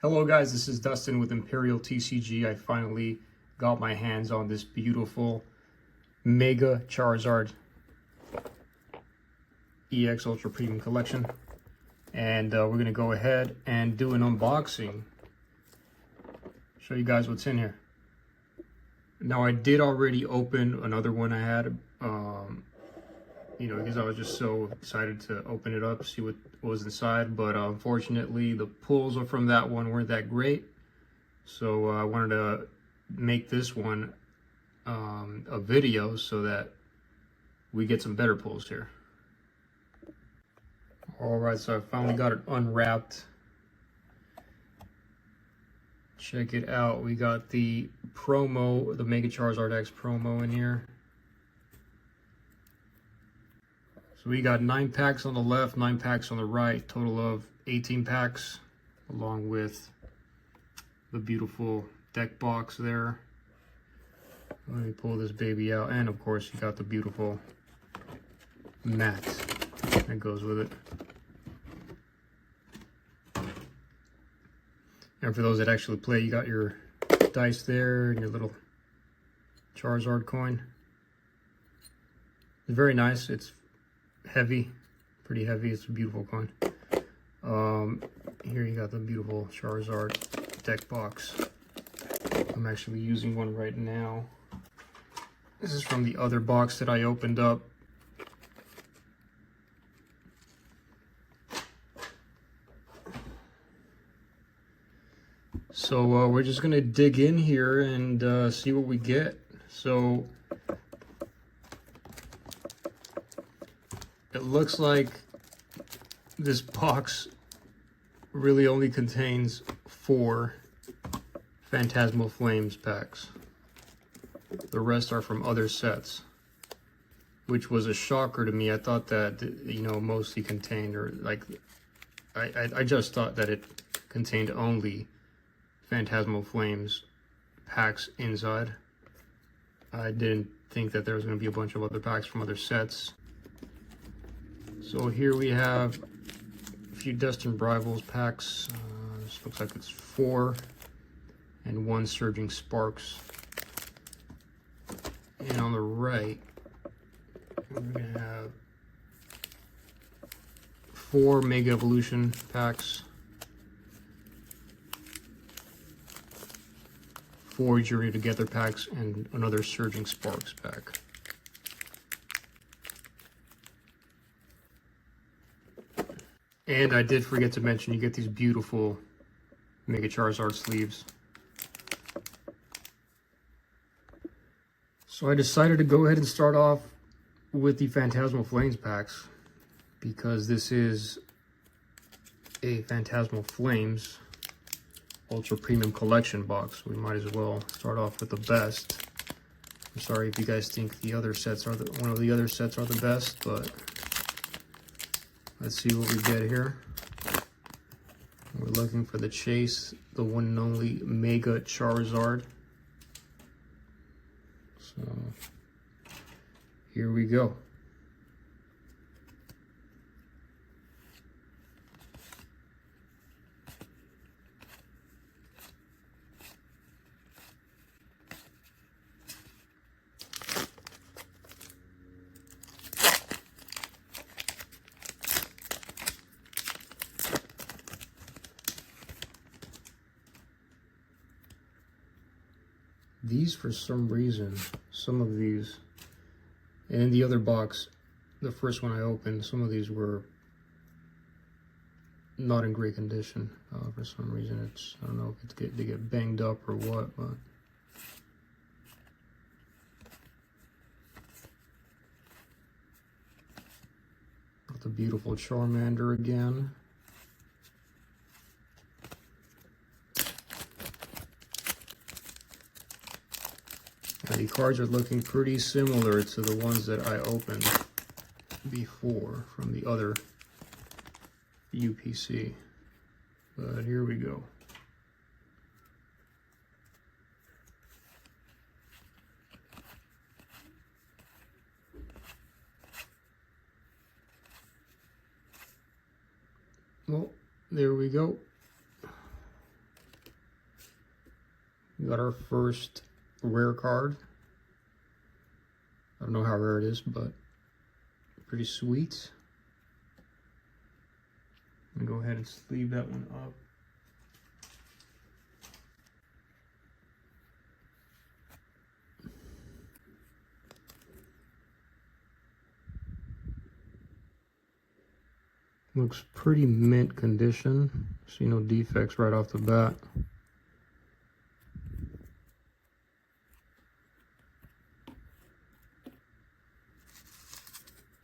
Hello guys, this is Dustin with Imperial TCG. I finally got my hands on this beautiful Mega Charizard EX Ultra Premium Collection. And we're going to go ahead and do an unboxing. Show you guys what's in here. Now I did already open another one I had, because I was just so excited to open it up, see what was inside. But unfortunately, the pulls from that one weren't that great. So I wanted to make this one a video so that we get some better pulls here. All right, so I finally got it unwrapped. Check it out. We got the promo, the Mega Charizard EX promo in here. So we got 9 packs on the left, 9 packs on the right, total of 18 packs, along with the beautiful deck box there. Let me pull this baby out, and of course you got the beautiful mat that goes with it. And for those that actually play, you got your dice there and your little Charizard coin. It's very nice. It's heavy, pretty heavy. It's a beautiful coin. Here you got the beautiful Charizard deck box. I'm actually using one right now. This is from the other box that I opened up. So we're just gonna dig in here and see what we get. So it looks like this box really only contains 4 Phantasmal Flames packs. The rest are from other sets, which was a shocker to me. I thought that, mostly contained, or like, I just thought that it contained only Phantasmal Flames packs inside. I didn't think that there was going to be a bunch of other packs from other sets. So here we have a few Destined Rivals packs. This looks like it's 4, and 1 Surging Sparks. And on the right, we're going to have 4 Mega Evolution packs, 4 Journey Together packs, and another Surging Sparks pack. And I did forget to mention, you get these beautiful Mega Charizard sleeves. So I decided to go ahead and start off with the Phantasmal Flames packs, because this is a Phantasmal Flames Ultra Premium Collection box. We might as well start off with the best. I'm sorry if you guys think the other sets are one of the other sets are the best, but let's see what we get here. We're looking for the Chase, the one and only Mega Charizard. So here we go. These, for some reason, some of these, and in the other box, the first one I opened, some of these were not in great condition. For some reason, I don't know if they get banged up or what, but got the beautiful Charmander again. The cards are looking pretty similar to the ones that I opened before from the other UPC. But here we go. Well, there we go. We got our first rare card. I don't know how rare it is, but pretty sweet. I'm gonna go ahead and sleeve that one up. Looks pretty mint condition. See no defects right off the bat.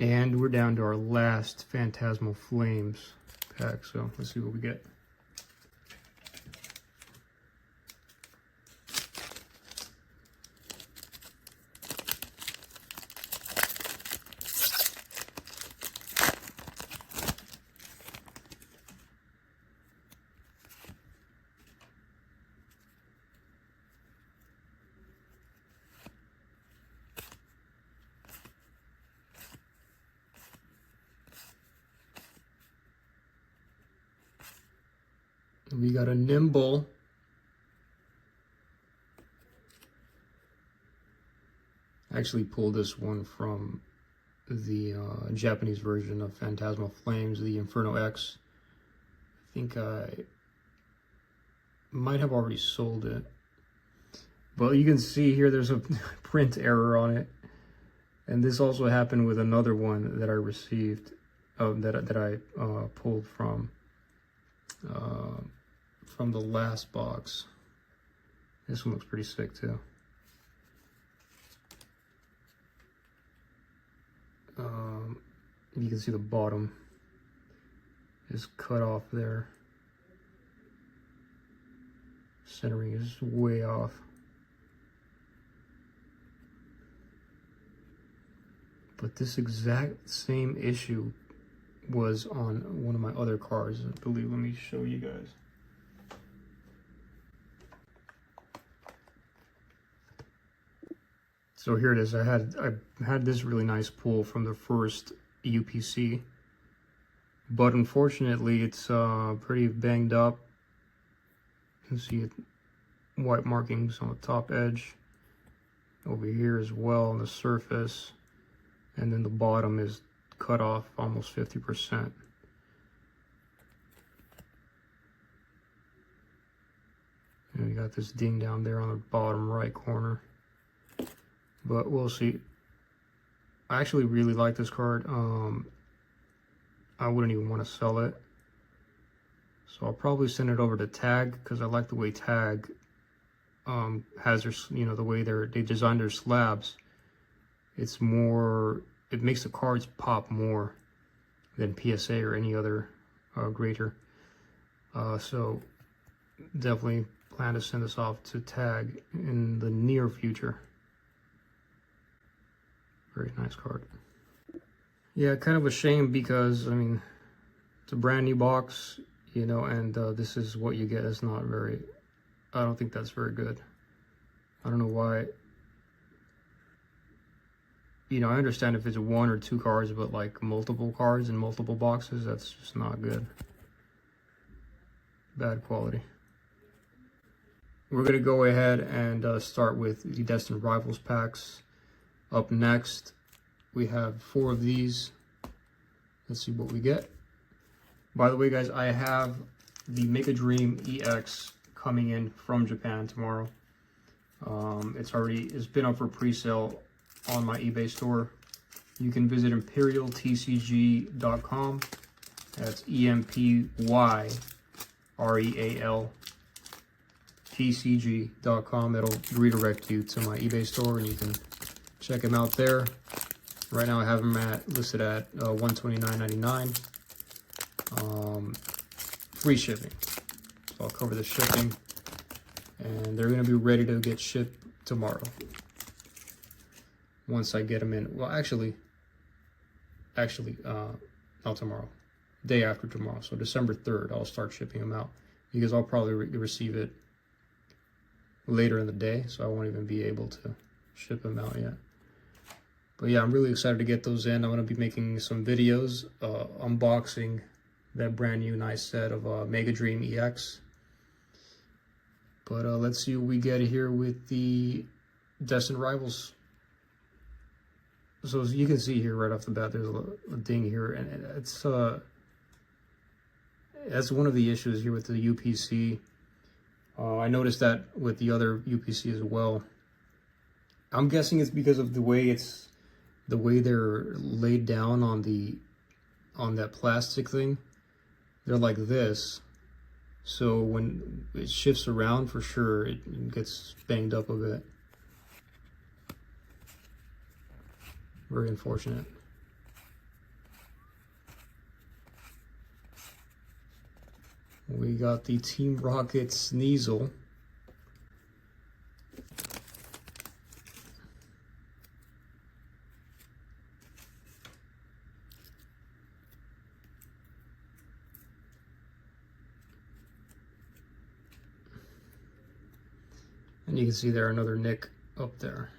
And we're down to our last Phantasmal Flames pack, so let's see what we get. We got a Nimble. I actually pulled this one from the Japanese version of Phantasmal Flames, the Inferno X. I think I might have already sold it. But you can see here there's a print error on it. And this also happened with another one that I received, that I pulled from the last box. This one looks pretty sick too. You can see the bottom is cut off there. Centering is way off. But this exact same issue was on one of my other cards, I believe. Let me show you guys. So here it is. I had this really nice pull from the first UPC, but unfortunately it's pretty banged up. You can see it, white markings on the top edge, over here as well on the surface, and then the bottom is cut off almost 50%. And you got this ding down there on the bottom right corner. But we'll see. I actually really like this card. I wouldn't even want to sell it. So I'll probably send it over to Tag, because I like the way Tag has their, the way they design their slabs. It's more, it makes the cards pop more than PSA or any other grader. So definitely plan to send this off to Tag in the near future. Very nice card. Yeah, kind of a shame, because I mean, it's a brand new box, and this is what you get. It's not very, I don't think that's very good. I don't know why. I understand if it's one or two cards, but like multiple cards in multiple boxes, that's just not good. Bad quality. We're gonna go ahead and start with the Destined Rivals packs. Up next, we have 4 of these. Let's see what we get. By the way, guys, I have the Mega Dream EX coming in from Japan tomorrow. It's been up for pre-sale on my eBay store. You can visit imperialtcg.com. That's EMPYREAL tcg.com. It'll redirect you to my eBay store, and you can check them out there. Right now I have them listed at $129.99. Free shipping. So I'll cover the shipping, and they're going to be ready to get shipped tomorrow. Once I get them in. Well, actually, not tomorrow. Day after tomorrow. So December 3rd, I'll start shipping them out, because I'll probably receive it later in the day, so I won't even be able to ship them out yet. But yeah, I'm really excited to get those in. I'm going to be making some videos unboxing that brand new nice set of Mega Dream EX. But let's see what we get here with the Destined Rivals. So as you can see here right off the bat, there's a ding here, and it's that's one of the issues here with the UPC. I noticed that with the other UPC as well. I'm guessing it's because of the way they're laid down on that plastic thing. They're like this, so when it shifts around, for sure it gets banged up a bit. Very unfortunate. We got the Team Rocket Sneasel. And you can see there another nick up there.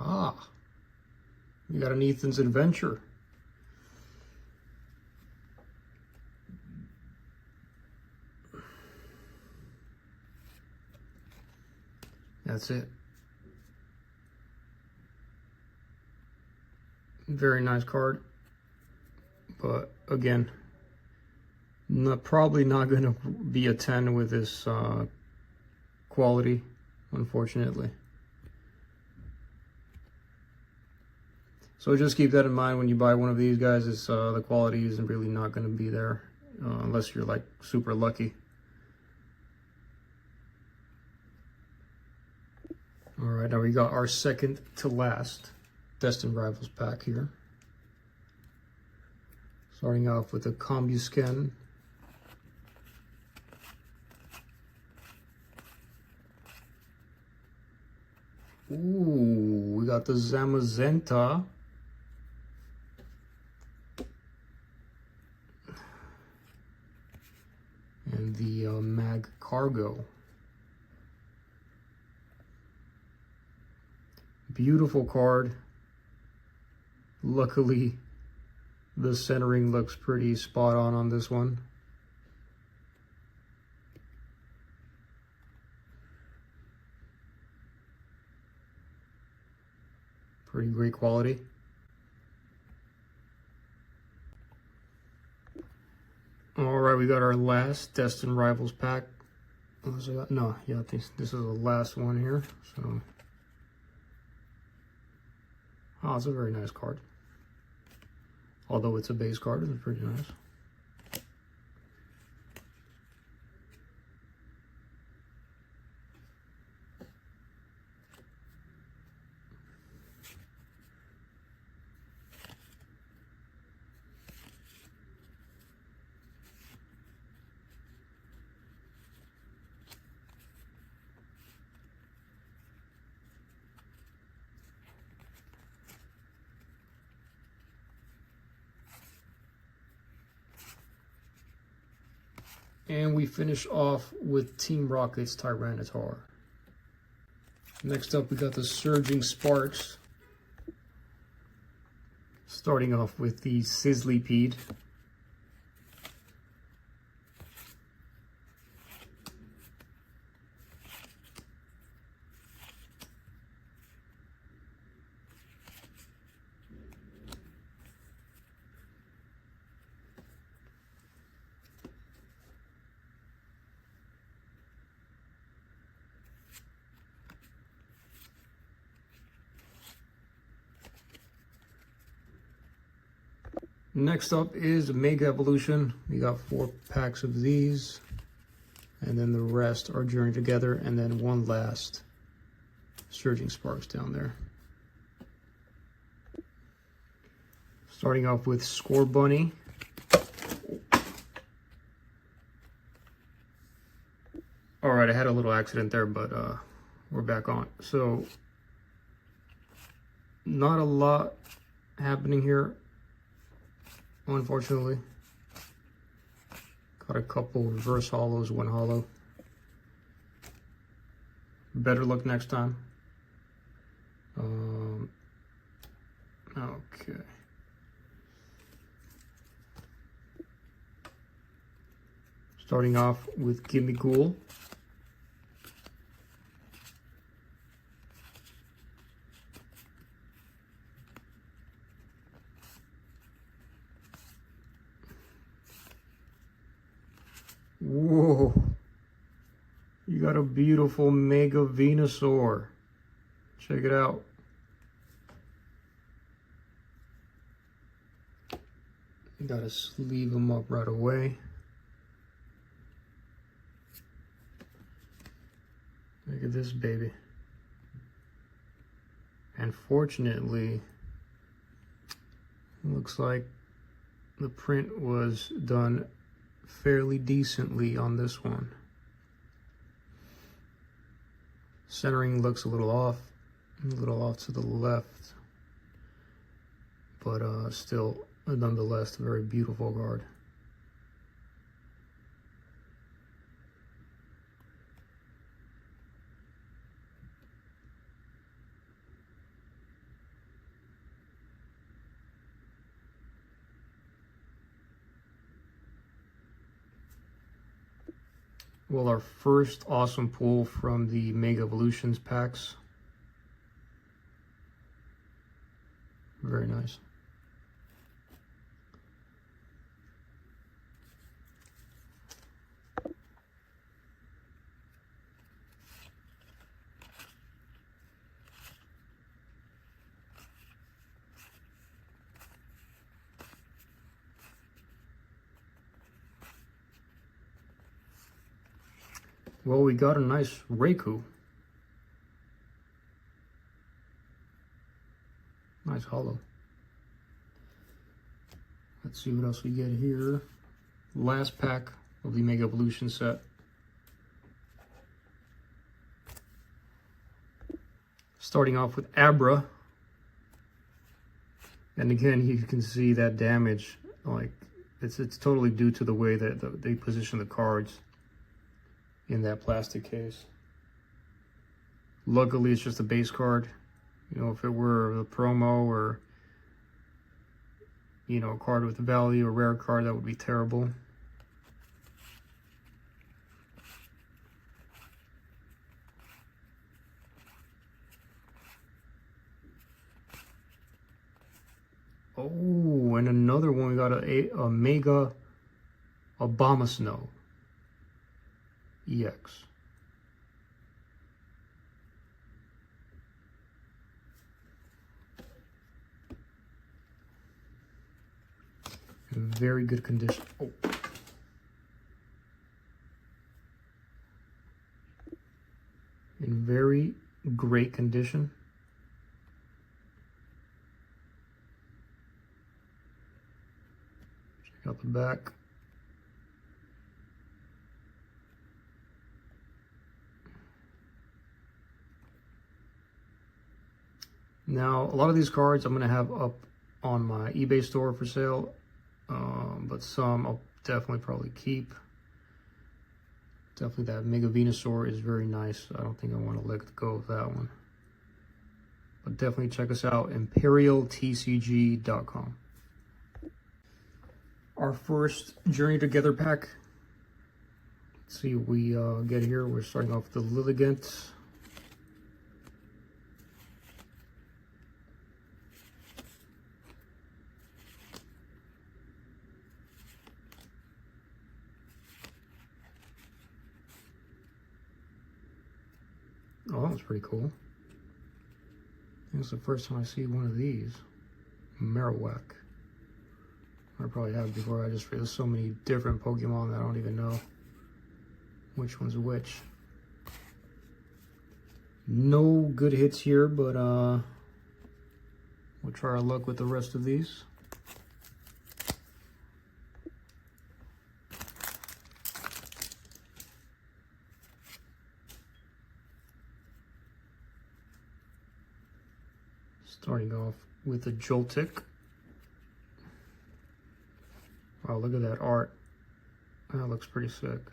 Ah, we got an Ethan's Adventure. That's it. Very nice card, but again, probably not going to be a 10 with this quality, unfortunately. So just keep that in mind when you buy one of these guys. It's the quality isn't really not going to be there unless you're like super lucky. All right, now we got our second to last Destined Rivals pack here. Starting off with a Combusken. Ooh, we got the Zamazenta. And the Mag Cargo. Beautiful card. Luckily, the centering looks pretty spot on this one. Pretty great quality. All right, we got our last Destined Rivals pack. No, yeah, this is the last one here. So, oh, it's a very nice card. Although it's a base card, it's pretty nice. And we finish off with Team Rocket's Tyranitar. Next up, we got the Surging Sparks. Starting off with the Sizzlypede. Next up is Mega Evolution. We got 4 packs of these, and then the rest are joined together, and then one last Surging Sparks down there. Starting off with Score Bunny. All right, I had a little accident there, but we're back on. So, not a lot happening here, unfortunately. Got a couple reverse hollows, one hollow. Better luck next time. Okay. Starting off with Gimme Ghoul. Whoa, you got a beautiful Mega Venusaur. Check it out. You gotta sleeve them up right away. Look at this baby. And fortunately, looks like the print was done fairly decently on this one. Centering looks a little off to the left, but still, nonetheless, a very beautiful card. Well, our first awesome pull from the Mega Evolutions packs. Very nice. Well, we got a nice Raikou. Nice holo. Let's see what else we get here. Last pack of the Mega Evolution set. Starting off with Abra. And again, you can see that damage. Like, it's totally due to the way that they position the cards in that plastic case. Luckily, it's just a base card. You know, if it were the promo or, you know, a card with value, a rare card, that would be terrible. Oh, and another one, we got a Mega Abomasnow EX. In very good condition. Oh. In very great condition. Check out the back. Now, a lot of these cards I'm going to have up on my eBay store for sale, but some I'll definitely probably keep. Definitely that Mega Venusaur is very nice. I don't think I want to let go of that one. But definitely check us out, imperialtcg.com. Our first Journey Together pack. Let's see what we get here. We're starting off with the Lilligant. Oh, that was pretty cool. I think it's the first time I see one of these. Marowak. I probably have before. There's so many different Pokemon that I don't even know which one's which. No good hits here, but we'll try our luck with the rest of these. Starting off with a Joltik. Wow, look at that art. That looks pretty sick. Looks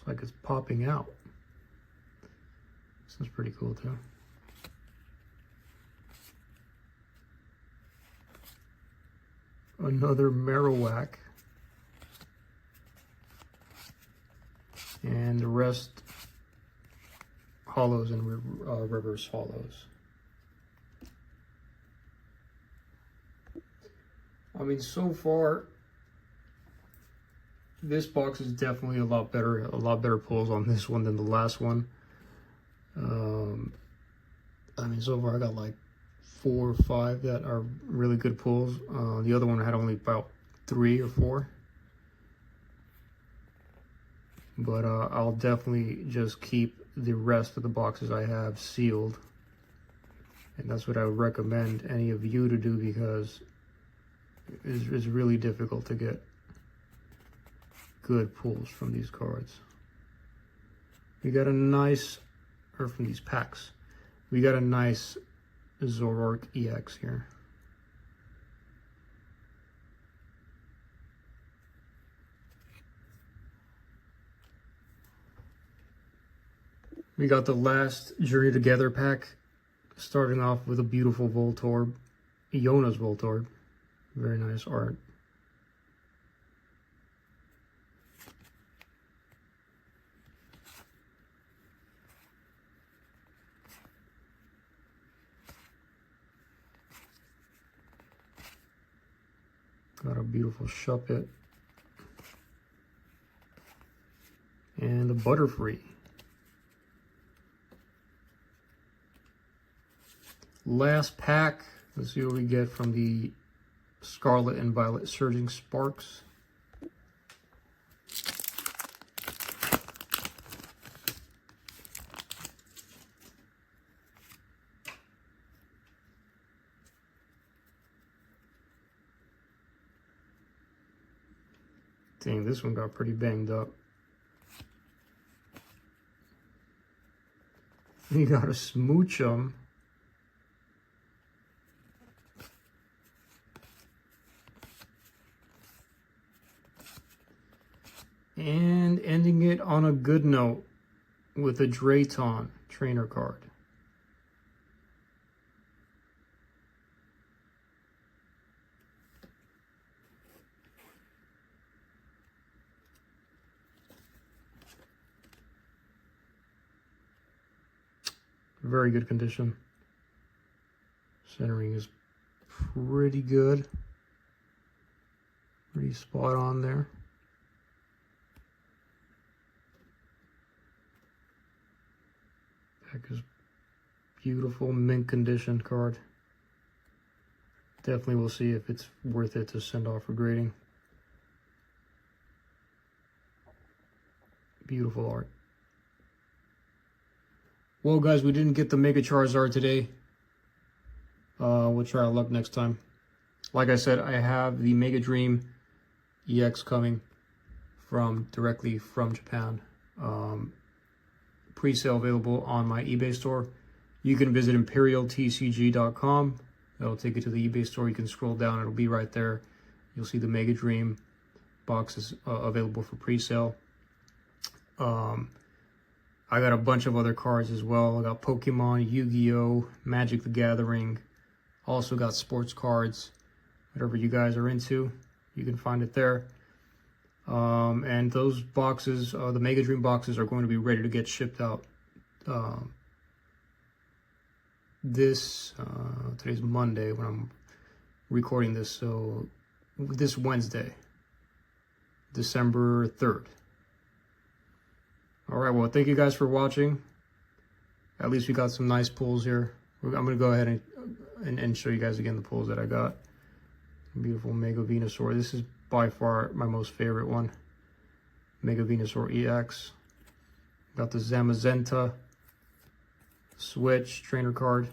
like it's popping out. This is pretty cool too. another Marowak. And the rest hollows and reverse hollows. I mean, so far, this box is definitely a lot better pulls on this one than the last one. I mean, so far I got like 4 or 5 that are really good pulls. The other one had only about 3 or 4. But I'll definitely just keep the rest of the boxes I have sealed. And that's what I would recommend any of you to do, because it's really difficult to get good pulls from these cards. We got a nice, or from these packs, we got a nice Zoroark EX here. We got the last Journey Together pack, starting off with a beautiful Voltorb, Iona's Voltorb. Very nice art. Got a beautiful Shuppet. And a Butterfree. Last pack. Let's see what we get from the Scarlet and Violet Surging Sparks. Dang, this one got pretty banged up. We got a Smoochum. And ending it on a good note with a Drayton trainer card. Very good condition. Centering is pretty good. Pretty spot on there. Back is beautiful, mint condition card. Definitely we'll see if it's worth it to send off for grading. Beautiful art. Well, guys, we didn't get the Mega Charizard today. We'll try our luck next time. Like I said, I have the Mega Dream EX coming directly from Japan. Pre-sale available on my eBay store. You can visit imperialtcg.com. That'll take you to the eBay store. You can scroll down, it'll be right there. You'll see the Mega Dream boxes available for pre-sale. I got a bunch of other cards as well. I got Pokemon, Yu-Gi-Oh, Magic the Gathering. Also got sports cards. Whatever you guys are into, you can find it there. And those boxes, the Mega Dream boxes, are going to be ready to get shipped out today's Monday when I'm recording this, so this Wednesday, December 3rd. All right, well, thank you guys for watching. At least we got some nice pulls here. I'm going to go ahead and show you guys again the pulls that I got. Beautiful Mega Venusaur. This is by far my most favorite one. Mega Venusaur EX. Got the Zamazenta Switch trainer card.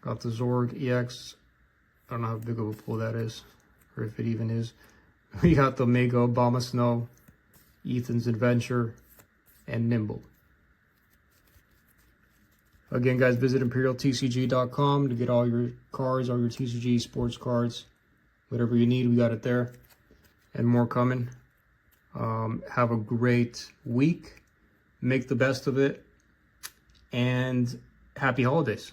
Got the Zorg EX. I don't know how big of a pull that is, or if it even is. We got the Mega Obama Snow, Ethan's Adventure, and Nimble. Again, guys, visit imperialtcg.com to get all your cards, all your TCG sports cards. Whatever you need, we got it there. And more coming. Have a great week. Make the best of it. And happy holidays.